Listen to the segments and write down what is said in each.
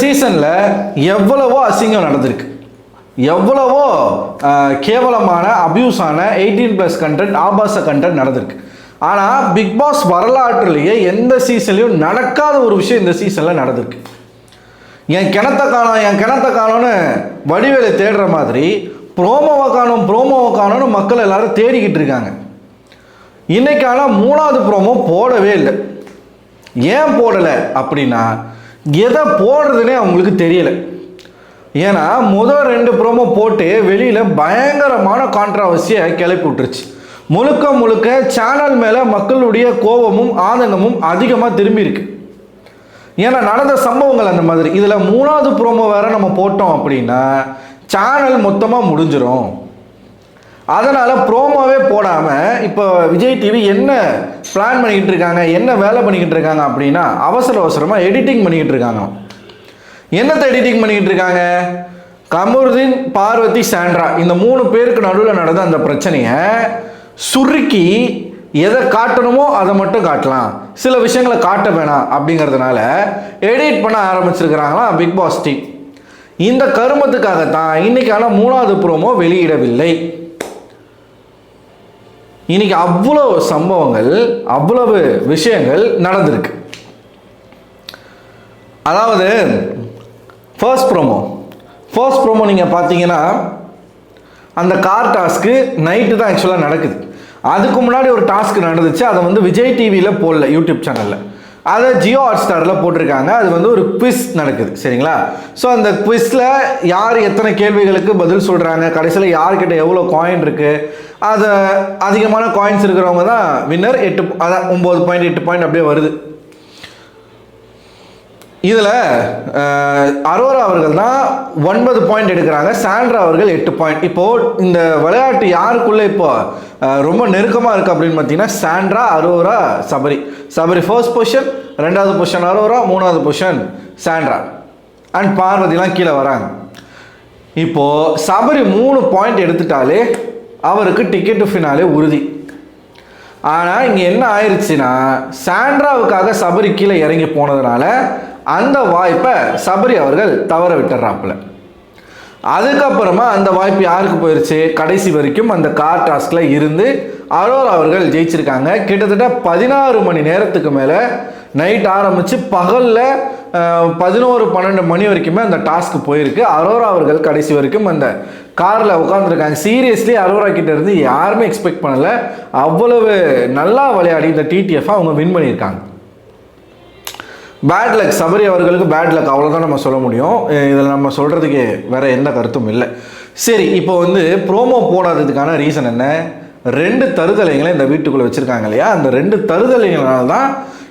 சீசன்ல எவ்வளவோ அசிங்கம் நடந்திருக்கு, எவ்வளவோ கேவலமான அபியூஸான 18+ கண்டென்ட், ஆபாச கண்டென்ட் நடந்திருக்கு. ஆனால் பிக் பாஸ் வரலாற்றுலேயே எந்த சீசன்லையும் நடக்காத ஒரு விஷயம் இந்த சீசனில் நடந்திருக்கு. என் கிணத்த காணோன்னு வடிவேலை தேடுற மாதிரி ப்ரோமோவை காணோன்னு மக்கள் எல்லாரும் தேடிக்கிட்டு இருக்காங்க. இன்னைக்கான 3வது ப்ரோமோ போடவே இல்லை. ஏன் போடலை அப்படின்னா எதை போடுறதுனே அவங்களுக்கு தெரியலை. ஏன்னா முதல் 2 ப்ரோமோ போட்டு வெளியில் பயங்கரமான கான்ட்ராவர்சியை கிளப்பி விட்டுருச்சு. முழுக்க சேனல் மேலே மக்களுடைய கோபமும் ஆதங்கமும் அதிகமாக திரும்பி இருக்கு. ஏன்னா நடந்த சம்பவங்கள் அந்த மாதிரி. இதில் 3வது ப்ரோமோ வேற நம்ம போட்டோம் அப்படின்னா சேனல் மொத்தமாக முடிஞ்சிடும். அதனால் ப்ரோமோவே போடாமல் இப்போ விஜய் டிவி என்ன பிளான் பண்ணிக்கிட்டு இருக்காங்க, என்ன வேலை பண்ணிக்கிட்டு இருக்காங்க அப்படின்னா அவசரமாக எடிட்டிங் பண்ணிக்கிட்டு இருக்காங்க. என்னத்தை எடிட்டிங் பண்ணிக்கிட்டு இருக்காங்க? கமருதீன், பார்வதி, சாண்ட்ரா இந்த 3 பேருக்கு நடுவில் நடந்த அந்த பிரச்சனையை சுருக்கி எதை காட்டணுமோ அதை மட்டும் காட்டலாம், சில விஷயங்களை காட்ட வேணாம் அப்படிங்கிறதுனால எடிட் பண்ண ஆரம்பிச்சிருக்கிறாங்களாம் பிக் பாஸ் டீம். இந்த கருமத்துக்காகத்தான் இன்னைக்கான 3வது ப்ரோமோ வெளியிடவில்லை. இன்னைக்கு அவ்வளவு சம்பவங்கள், அவ்வளவு விஷயங்கள் நடந்திருக்கு. அதாவது ஃபர்ஸ்ட் ப்ரோமோ நீங்கள் பார்த்தீங்கன்னா அந்த கார் டாஸ்க்கு நைட்டு தான் ஆக்சுவலாக நடக்குது. அதுக்கு முன்னாடி ஒரு டாஸ்க் நடந்துச்சு. அதை விஜய் டிவியில் போடல, யூடியூப் சேனலில், அதை ஜியோ ஹாட்ஸ்டாரில் போட்டிருக்காங்க. அது ஒரு குவிஸ் நடக்குது, சரிங்களா? ஸோ அந்த குவிஸில் யார் எத்தனை கேள்விகளுக்கு பதில் சொல்கிறாங்க, கடைசியில் யார்கிட்ட எவ்வளோ காயின் இருக்குது, அது அதிகமான காயின்ஸ் இருக்கிறவங்க தான் வின்னர். 9 பாயிண்ட் 8 பாயிண்ட் அப்படியே வருது. இதில் அரோரா அவர்கள் தான் 9 பாயிண்ட் எடுக்கிறாங்க, சாண்ட்ரா அவர்கள் 8 பாயிண்ட். இப்போது இந்த விளையாட்டு யாருக்குள்ளே இப்போ ரொம்ப நெருக்கமாக இருக்குது அப்படின்னு பார்த்தீங்கன்னா Sandra, Arora, Sabari first position, 2வது பொசிஷன் அரோரா, 3வது பொசிஷன் சாண்ட்ரா அண்ட் பார்வதிலாம் கீழே வராங்க. இப்போது சபரி 3 பாயிண்ட் எடுத்துட்டாலே அவருக்கு டிக்கெட்டு ஃபினாலே உறுதி. ஆனால் இங்கே என்ன ஆயிடுச்சுன்னா சாண்ட்ராவுக்காக சபரி கீழே இறங்கி போனதுனால அந்த வாய்ப்பை சபரி அவர்கள் தவற விட்டுறாப்புல. அதுக்கப்புறமா அந்த வாய்ப்பு யாருக்கு போயிடுச்சு? கடைசி வரைக்கும் அந்த கார் டாஸ்கில் இருந்து அரோரா அவர்கள் ஜெயிச்சிருக்காங்க. கிட்டத்தட்ட 16 மணி நேரத்துக்கு மேலே நைட் ஆரம்பித்து பகலில் 11-12 மணி வரைக்குமே அந்த டாஸ்க்கு போயிருக்கு. அரோரா அவர்கள் கடைசி வரைக்கும் அந்த காரில் உட்காந்துருக்காங்க. சீரியஸ்லி அரோரா கிட்ட இருந்து யாருமே எக்ஸ்பெக்ட் பண்ணலை. அவ்வளவு நல்லா விளையாடி இந்த டிடிஎஃப் அவங்க வின் பண்ணியிருக்காங்க. பேட் லக், சபரி அவர்களுக்கு பேட் லக், அவ்வளோதான் நம்ம சொல்ல முடியும். இதில் நம்ம சொல்கிறதுக்கு வேறு எந்த கருத்தும் இல்லை. சரி, இப்போ ப்ரோமோ போடாததுக்கான ரீசன் என்ன? 2 தருதலைகளை இந்த வீட்டுக்குள்ளே வச்சுருக்காங்க இல்லையா? அந்த 2 தருதலைகளால் தான்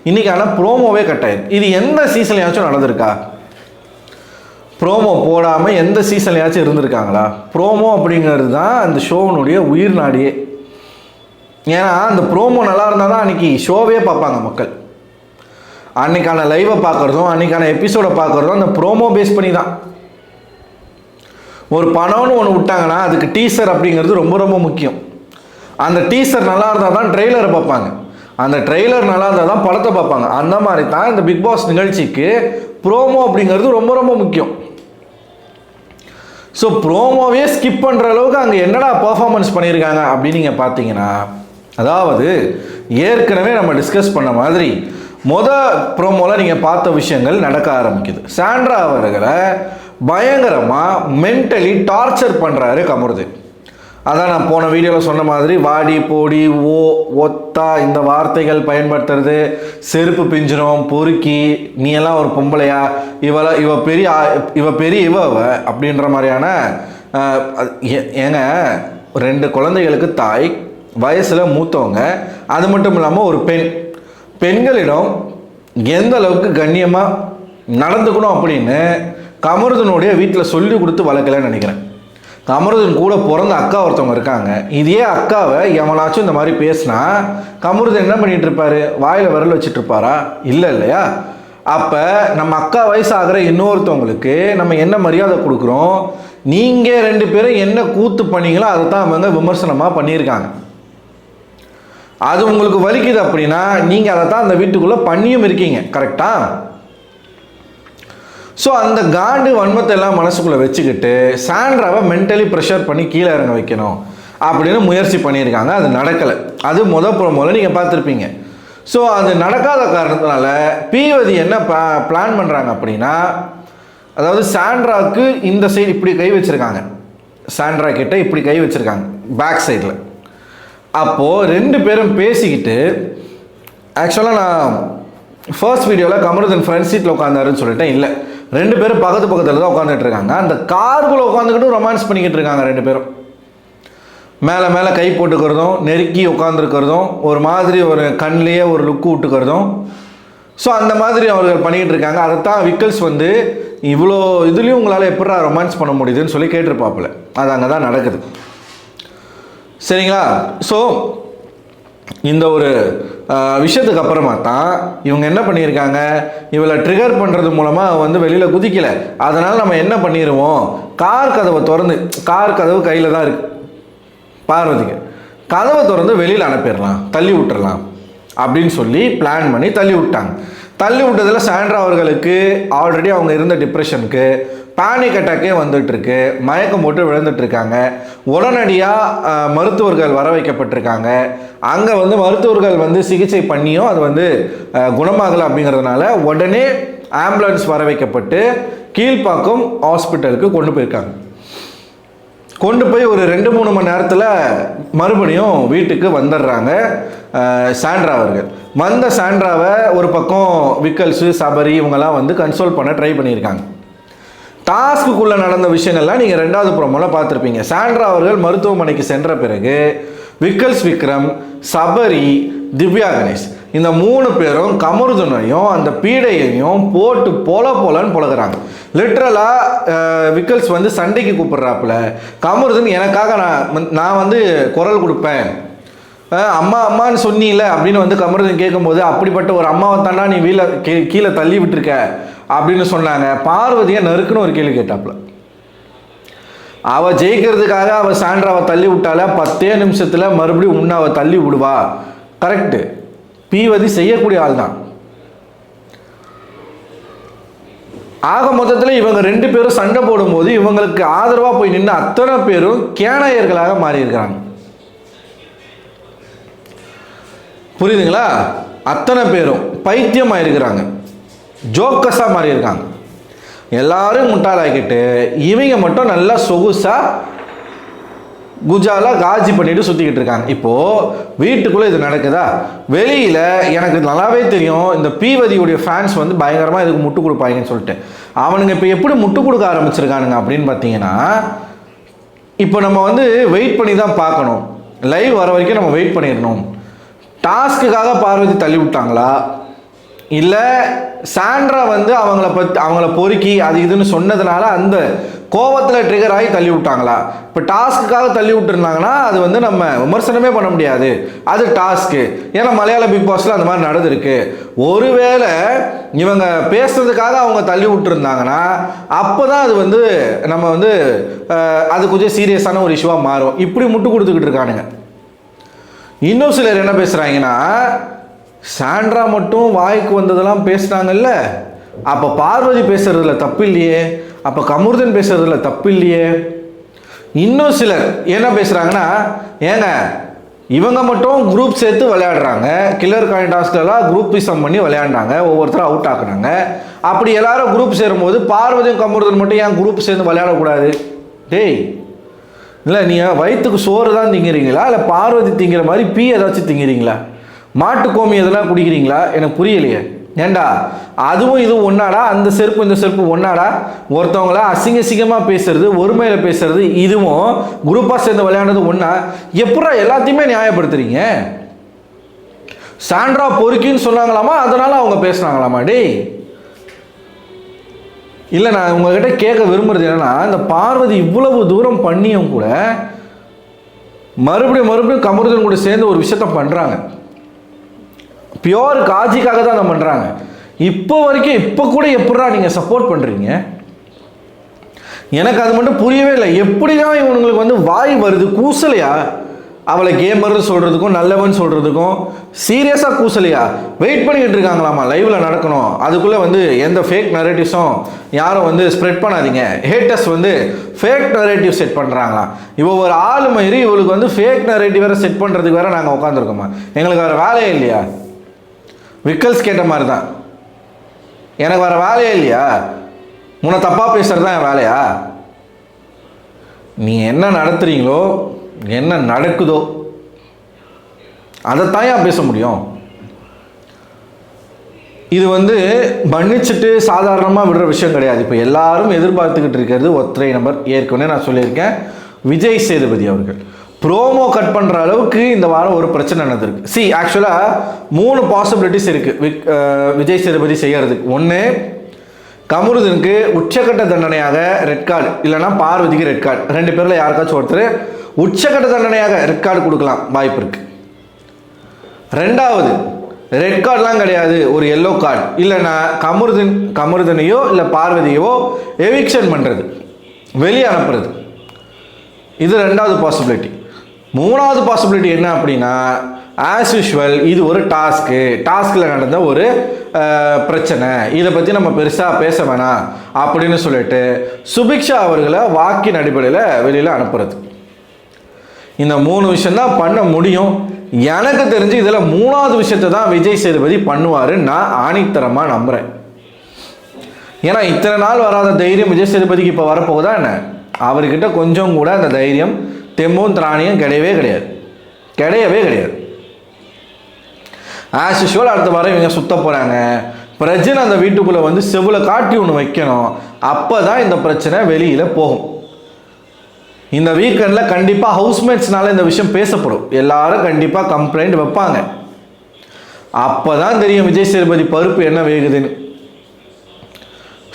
இன்றைக்கான ப்ரோமோவே கட் ஆயிருக்கு. இது எந்த சீசன்லையாச்சும் நடந்திருக்கா? ப்ரோமோ போடாமல் எந்த சீசன்லையாச்சும் இருந்திருக்காங்களா? ப்ரோமோ அப்படிங்கிறது தான் அந்த ஷோனுடைய உயிர் நாடியே. ஏன்னா அந்த ப்ரோமோ நல்லா இருந்தால் தான் அன்றைக்கி ஷோவே பார்ப்பாங்க மக்கள். அன்றைக்கான லைவை பார்க்குறதும் அன்றைக்கான எபிசோடை பார்க்குறதும் அந்த ப்ரோமோ பேஸ் பண்ணி தான். ஒரு படம்னு ஒன்று விட்டாங்கன்னா அதுக்கு டீசர் அப்படிங்கிறது ரொம்ப ரொம்ப முக்கியம். அந்த டீசர் நல்லா இருந்தால் தான் ட்ரெய்லரை பார்ப்பாங்க, அந்த ட்ரெய்லர் நல்லா இருந்தால் தான் படத்தை பார்ப்பாங்க. அந்த மாதிரி தான் இந்த பிக் பாஸ் நிகழ்ச்சிக்கு ப்ரோமோ அப்படிங்கிறது ரொம்ப ரொம்ப முக்கியம். ஸோ ப்ரோமோவே ஸ்கிப் பண்ணுற அளவுக்கு அங்கே என்னடா பர்ஃபார்மன்ஸ் பண்ணியிருக்காங்க அப்படின்னு நீங்கள் பார்த்தீங்கன்னா, அதாவது ஏற்கனவே நம்ம டிஸ்கஸ் பண்ண மாதிரி ப்ரோமோவில் நீங்கள் பார்த்த விஷயங்கள் நடக்க ஆரம்பிக்குது. சாண்ட்ரா அவர்களை பயங்கரமாக மென்டலி டார்ச்சர் பண்ணுறாரு கமருதீன். அதான் நான் போன வீடியோவில் சொன்ன மாதிரி வாடி போடி ஒத்தா இந்த வார்த்தைகள் பயன்படுத்துறது, செருப்பு பிஞ்சிரும், பொறுக்கி, நீ எல்லாம் ஒரு பொம்பளையா, இவ பெரிய அப்படின்ற மாதிரியான. ஏங்க 2 குழந்தைகளுக்கு தாய், வயசில் மூத்தவங்க, அது மட்டும் இல்லாமல் ஒரு பெண்களிடம் எந்த அளவுக்கு கண்ணியமாக நடந்துக்கணும் அப்படின்னு கமருதனுடைய வீட்டில் சொல்லி கொடுத்து வளர்க்கலன்னு நினைக்கிறேன். கமருதன் கூட பிறந்த அக்கா ஒருத்தவங்க இருக்காங்க. இதே அக்காவை எவனாச்சும் இந்த மாதிரி பேசினா கமருதன் என்ன பண்ணிட்டு இருப்பாரு? வாயில் விரல் வச்சுட்டு இருப்பாரா? இல்லையா? அப்போ நம்ம அக்கா வயசாகிற இன்னொருத்தவங்களுக்கு நம்ம என்ன மரியாதை கொடுக்குறோம்? நீங்கள் 2 பேரும் என்ன கூத்து பண்ணீங்களோ அதை தான் அவங்க விமர்சனமாக பண்ணியிருக்காங்க. அது உங்களுக்கு வலிக்குது அப்படின்னா நீங்கள் அதை தான் அந்த வீட்டுக்குள்ளே பண்ணியும் இருக்கீங்க, கரெக்டா? ஸோ அந்த காண்டு வன்மத்தை எல்லாம் மனசுக்குள்ளே வச்சுக்கிட்டு சாண்ட்ராவை மென்டலி ப்ரெஷர் பண்ணி கீழே இறங்க வைக்கணும் அப்படின்னு முயற்சி பண்ணியிருக்காங்க. அது நடக்கலை. அது ப்ரோமோவில் நீங்கள் பார்த்துருப்பீங்க. ஸோ அது நடக்காத காரணத்தினால பீவதி என்ன பிளான் பண்ணுறாங்க அப்படின்னா, அதாவது சாண்ட்ராவுக்கு இந்த சைடு இப்படி கை வச்சுருக்காங்க, சாண்ட்ரா கிட்ட இப்படி கை வச்சுருக்காங்க பேக் சைடில். அப்போது 2 பேரும் பேசிக்கிட்டு, ஆக்சுவலாக நான் ஃபர்ஸ்ட் வீடியோவில் கமருதன் ஃப்ரண்ட் சீட்டில் உட்காந்தாருன்னு சொல்லிட்டேன். இல்லை, 2 பேரும் பக்கத்தில் தான் உட்காந்துட்டு இருக்காங்க. அந்த காருக்குள்ளே உட்காந்துக்கிட்டு ரொமான்ஸ் பண்ணிக்கிட்டு இருக்காங்க 2 பேரும். மேலே கை போட்டுக்கிறதும், நெருக்கி உட்காந்துருக்கிறதும், ஒரு மாதிரி ஒரு கண்ணிலேயே ஒரு லுக்கு விட்டுக்கிறதும். ஸோ அந்த மாதிரி அவர்கள் பண்ணிக்கிட்டு இருக்காங்க. அதைத்தான் விக்கல்ஸ் வந்து இவ்வளோ இதுலேயும் உங்களால் எப்படா ரொமான்ஸ் பண்ண முடியுதுன்னு சொல்லி கேட்டிருப்பாப்புல. அது அங்கே தான் நடக்குது. சரிங்களா? ஸோ இந்த ஒரு விஷயத்துக்கு அப்புறமா தான் இவங்க என்ன பண்ணியிருக்காங்க, இவளை ட்ரிகர் பண்ணுறது மூலமாக வந்து வெளியில் குதிக்கலை. அதனால் நம்ம என்ன பண்ணிடுவோம், கார் கதவை திறந்து, கார் கதவு கையில் தான் இருக்குது பார்வதிக்கு, கதவை திறந்து வெளியில் அனுப்பிடலாம், தள்ளி விட்டுறலாம் அப்படின்னு சொல்லி பிளான் பண்ணி தள்ளி விட்டாங்க. தள்ளி விட்டதில் சாண்ட்ரா அவர்களுக்கு ஆல்ரெடி அவங்க இருந்த டிப்ரெஷனுக்கு பேனிக் அட்டாக்கே வந்துட்டுருக்கு, மயக்கம் போட்டு விழுந்துட்டுருக்காங்க. உடனடியாக மருத்துவர்கள் வர வைக்கப்பட்டிருக்காங்க. அங்கே வந்து மருத்துவர்கள் வந்து சிகிச்சை பண்ணியும் அது வந்து குணமாகலை. அப்படிங்கிறதுனால உடனே ஆம்புலன்ஸ் வர வைக்கப்பட்டு கீழ்ப்பாக்கம் ஹாஸ்பிட்டலுக்கு கொண்டு போயிருக்காங்க. கொண்டு போய் ஒரு 2-3 மணி நேரத்தில் மறுபடியும் வீட்டுக்கு வந்துடுறாங்க சாண்ட்ரா அவர்கள். வந்த சாண்ட்ராவை ஒரு பக்கம் விக்கல்ஸு, சபரி இவங்கெல்லாம் வந்து கன்சோல் பண்ண ட்ரை பண்ணியிருக்காங்க. டாஸ்க்குள்ளே நடந்த விஷயங்கள்லாம் நீங்கள் 2வது ப்ரோமோவில் பார்த்துருப்பீங்க. சாண்ட்ரா அவர்கள் மருத்துவமனைக்கு சென்ற பிறகு விக்கல்ஸ் விக்ரம், சபரி, திவ்யா கணேஷ் இந்த 3 பேரும் கமருதனையும் அந்த பீடையையும் போட்டு போலன்னு பொழகிறாங்க. லிட்ரலாக விக்கல்ஸ் வந்து சண்டைக்கு கூப்பிட்றாப்புல, கமருதன் எனக்காக நான் வந்து குரல் கொடுப்பேன், அம்மான்னு சொன்னீல அப்படின்னு வந்து கமருதன் கேட்கும்போது, அப்படிப்பட்ட ஒரு அம்மாவை தாண்டா நீ கீழே தள்ளி விட்டுருக்க அப்படின்னு சொன்னாங்க. பார்வதியை நறுக்குன்னு ஒரு கேள்வி கேட்டாப்புல. அவள் ஜெயிக்கிறதுக்காக அவள் சாண்ட்ராவை தள்ளி விட்டால 10 நிமிஷத்தில் மறுபடியும் உன்னை அவள் தள்ளி விடுவா. கரெக்டு, பீவதி செய்யக்கூடிய ஆள் தான். ஆக மொத்தத்தில் இவங்க 2 பேரும் சண்டை போடும்போது இவங்களுக்கு ஆதரவாக போய் நின்று அத்தனை பேரும் கேனாயர்களாக மாறியிருக்கிறாங்க. புரியுதுங்களா? அத்தனை பேரும் பைத்தியமாக இருக்கிறாங்க, ஜோக்கஸாக மாறி இருக்காங்க. எல்லாரும் முட்டாளாக்கிட்டு இவங்க மட்டும் நல்லா சொகுசாக குஜாலா காஜி பண்ணிட்டு சுற்றிக்கிட்டு இருக்காங்க. இப்போது வீட்டுக்குள்ளே இது நடக்குதா? வெளியில் எனக்கு நல்லாவே தெரியும் இந்த பீவதியுடைய ஃபேன்ஸ் வந்து பயங்கரமாக இதுக்கு முட்டு கொடுப்பாங்கன்னு சொல்லிட்டு. அவனுங்க இப்போ எப்படி முட்டு கொடுக்க ஆரம்பிச்சிருக்கானுங்க அப்படின்னு பார்த்தீங்கன்னா, இப்போ நம்ம வந்து வெயிட் பண்ணி தான் பார்க்கணும். லைவ் வர வரைக்கும் நம்ம வெயிட் பண்ணிடணும். டாஸ்க்குக்காக பார்வதி தள்ளி விட்டாங்களா, இல்லை சாண்ட்ரா வந்து அவங்கள பொறுக்கி அது இதுன்னு சொன்னதுனால அந்த கோவத்தில் ட்ரிகர் ஆகி தள்ளி விட்டாங்களா? இப்போ டாஸ்க்குக்காக தள்ளி விட்டுருந்தாங்கன்னா அது வந்து நம்ம விமர்சனமே பண்ண முடியாது, அது டாஸ்க்கு. ஏன்னா மலையாள பிக் பாஸில் அந்த மாதிரி நடந்திருக்கு. ஒருவேளை இவங்க பேசுறதுக்காக அவங்க தள்ளி விட்டுருந்தாங்கன்னா அப்போ தான் அது வந்து நம்ம வந்து அது கொஞ்சம் சீரியஸான ஒரு இஷ்யூவாக மாறும். இப்படி முட்டு கொடுத்துக்கிட்டு இருக்கானுங்க. இன்னும் சிலர் என்ன பேசுகிறாங்கன்னா, சாண்ட்ரா மட்டும் வாய்க்கு வந்ததெல்லாம் பேசுனாங்கல்ல, அப்போ பார்வதி பேசுறதுல தப்பு இல்லையே, அப்போ கமருதன் பேசுறதுல தப்பு இல்லையே. இன்னும் சிலர் என்ன பேசுகிறாங்கன்னா, ஏங்க இவங்க மட்டும் குரூப் சேர்த்து விளையாடுறாங்க, கில்லர் காயின் டாஸ்க்லாம் குரூப்பிசம் பண்ணி விளையாண்டாங்க, ஒவ்வொருத்தரும் அவுட் ஆக்குனாங்க. அப்படி எல்லாரும் குரூப் சேரும்போது பார்வதியும் கமருதன் மட்டும் ஏன் குரூப் சேர்ந்து விளையாடக்கூடாது? டேய், இல்லை நீங்கள் வயிற்றுக்கு சோறு தான் திங்கிறீங்களா, இல்லை பார்வதி திங்கிற மாதிரி பீ ஏதாச்சும் திங்கிறீங்களா, மாட்டுக்கோமி எதெல்லாம் குடிக்கிறீங்களா? எனக்கு புரியலையே. ஏண்டா அதுவும் இதுவும் ஒன்றாடா, அந்த செருப்பு இந்த செருப்பு ஒன்றாடா? ஒருத்தவங்கள அசிங்கமாக பேசுறது, ஒருமையில் பேசுறது, இதுவும் குரூப்பாக சேர்ந்து விளையாடுறது ஒன்றா? எப்படா எல்லாத்தையுமே நியாயப்படுத்துறீங்க? சாண்ட்ரா பொறுக்கின்னு சொன்னாங்களாமா, அதனால் அவங்க பேசுனாங்களாமா? டேய், இல்லை நான் உங்ககிட்ட கேட்க விரும்புகிறது என்னென்னா, இந்த பார்வதி இவ்வளவு தூரம் பண்ணியும் கூட மறுபடியும் கமருதன் கூட சேர்ந்து ஒரு விஷயத்த பண்ணுறாங்க. பியோர் காஜிக்காக தான் அதை பண்ணுறாங்க. இப்போ வரைக்கும் இப்போ கூட எப்படா நீங்கள் சப்போர்ட் பண்ணுறீங்க? எனக்கு அது மட்டும் புரியவே இல்லை. எப்படி தான் இவங்களுக்கு வந்து வாய் வருது, கூசலையா? அவளை கேமர்னு சொல்கிறதுக்கும் நல்லவன் சொல்கிறதுக்கும் சீரியஸாக கூசலையா வெயிட் பண்ணிக்கிட்டு இருக்காங்களாமா லைவில் நடக்கணும். அதுக்குள்ளே வந்து எந்த ஃபேக் நரேட்டிவ்ஸும் யாரும் வந்து ஸ்ப்ரெட் பண்ணாதீங்க. ஹேட்டர்ஸ் வந்து ஃபேக் நரேட்டிவ் செட் பண்ணுறாங்களாம். இவள் ஒரு ஆள் மாரி இவளுக்கு வந்து ஃபேக் நரேட்டிவ் வேறு செட் பண்ணுறதுக்கு வேறு நாங்கள் உட்காந்துருக்கோமா, எங்களுக்கு வேறு வேலையே இல்லையா? விக்கல்ஸ் கேட்ட மாதிரி தான், எனக்கு வேறு வேலையே இல்லையா? உன்னை தப்பாக பேசுகிறது தான் என் வேலையா? நீ என்ன நடத்துகிறீங்களோ என்ன நடக்குதோ அதைத்தான் ஏன் பேச முடியும்? இது வந்து மன்னிச்சுட்டு சாதாரணமாக விடுற விஷயம் கிடையாது. இப்போ எல்லாரும் எதிர்பார்த்துக்கிட்டு இருக்கிறது ஒற்றை நம்பர். ஏற்கனவே நான் சொல்லியிருக்கேன், விஜய் சேதுபதி அவர்கள் ப்ரோமோ கட் பண்ணுற அளவுக்கு இந்த வாரம் ஒரு பிரச்சனை நடந்திருக்கு. ஆக்சுவலாக 3 பாசிபிலிட்டிஸ் இருக்குது விஜய் சேதுபதி செய்யறதுக்கு. ஒன்று, கமருதனுக்கு உச்சக்கட்ட தண்டனையாக ரெட் கார்டு, இல்லைனா பார்வதிக்கு ரெட் கார்டு, 2 பேரில் யாருக்காச்சும் ஒருத்தர் உச்சக்கட்ட தண்டனையாக ரெட் கார்டு கொடுக்கலாம் வாய்ப்பு இருக்கு. 2வது, ரெட் கார்டெலாம் கிடையாது, ஒரு எல்லோ கார்டு, இல்லைனா கமருதனையோ இல்லை பார்வதியோ எவிக்ஷன் பண்ணுறது, வெளியே அனுப்புறது. இது 2வது பாசிபிலிட்டி. 3வது பாசிபிலிட்டி என்ன அப்படின்னா, ஆஸ் யூஷுவல் இது ஒரு டாஸ்கில் நடந்த ஒரு பிரச்சனை, இதை பற்றி நம்ம பெருசாக பேச வேணாம் அப்படின்னு சொல்லிட்டு சுபிக்ஷா அவர்களை வாக்கின் அடிப்படையில் வெளியில் அனுப்புறது. இந்த 3 விஷயம்தான் பண்ண முடியும். எனக்கு தெரிஞ்சு இதில் 3வது விஷயத்தை தான் விஜய் சேதுபதி பண்ணுவாருன்னு நான் ஆணித்தரமாக நம்புகிறேன். ஏன்னா இத்தனை நாள் வராத தைரியம் விஜய் சேதுபதிக்கு இப்போ வரப்போகுதா என்ன? அவர்கிட்ட கொஞ்சம் கூட அந்த தைரியம் தெம்பும் திராணியும் கிடையவே கிடையாது. ஆஸ் யூஷுவல் அடுத்த வாரம் இவங்க சுத்த போகிறாங்க. பிரஜன் அந்த வீட்டுக்குள்ளே வந்து செவில் காட்டி ஒன்று வைக்கணும். அப்போ தான் இந்த பிரச்சனை வெளியில் போகும். இந்த வீக்கெண்டில் கண்டிப்பாக ஹவுஸ்மேட்ஸ்னால இந்த விஷயம் பேசப்படும். எல்லாரும் கண்டிப்பாக கம்ப்ளைண்ட் வைப்பாங்க. அப்போ தான் தெரியும் விஜய் சேதுபதி பருப்பு என்ன வேகுதுன்னு.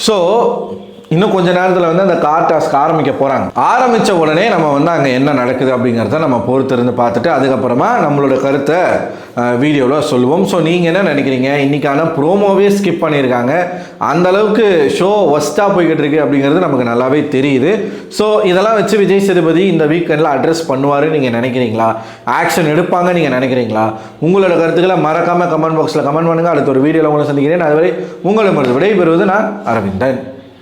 ஸோ இன்னும் கொஞ்ச நேரத்தில் வந்து அந்த கார் டாஸ்க் ஆரம்பிக்க போகிறாங்க. ஆரம்பித்த உடனே நம்ம வந்து அங்கே என்ன நடக்குது அப்படிங்கிறத நம்ம பொறுத்திருந்து பார்த்துட்டு அதுக்கப்புறமா நம்மளோட கருத்தை வீடியோவில் சொல்லுவோம். ஸோ நீங்கள் என்ன நினைக்கிறீங்க? இன்றைக்கான ப்ரோமோவே ஸ்கிப் பண்ணியிருக்காங்க. அந்தளவுக்கு ஷோ ஒஸ்ட்டாக போய்கிட்டு இருக்கு அப்படிங்கிறது நமக்கு நல்லாவே தெரியுது. ஸோ இதெல்லாம் வச்சு விஜய் சேதுபதி இந்த வீக்கெண்டில் அட்ரஸ் பண்ணுவாருன்னு நீங்கள் நினைக்கிறீங்களா? ஆக்ஷன் எடுப்பாங்க நீங்கள் நினைக்கிறீங்களா? உங்களோட கருத்துக்களை மறக்காமல் கமெண்ட் பாக்ஸில் கமெண்ட் பண்ணுங்கள். அடுத்த ஒரு வீடியோவில் உங்களை சந்திக்கிறேன். அதுவரை உங்களை விடைபெறுவது நான் அரவிந்தன்.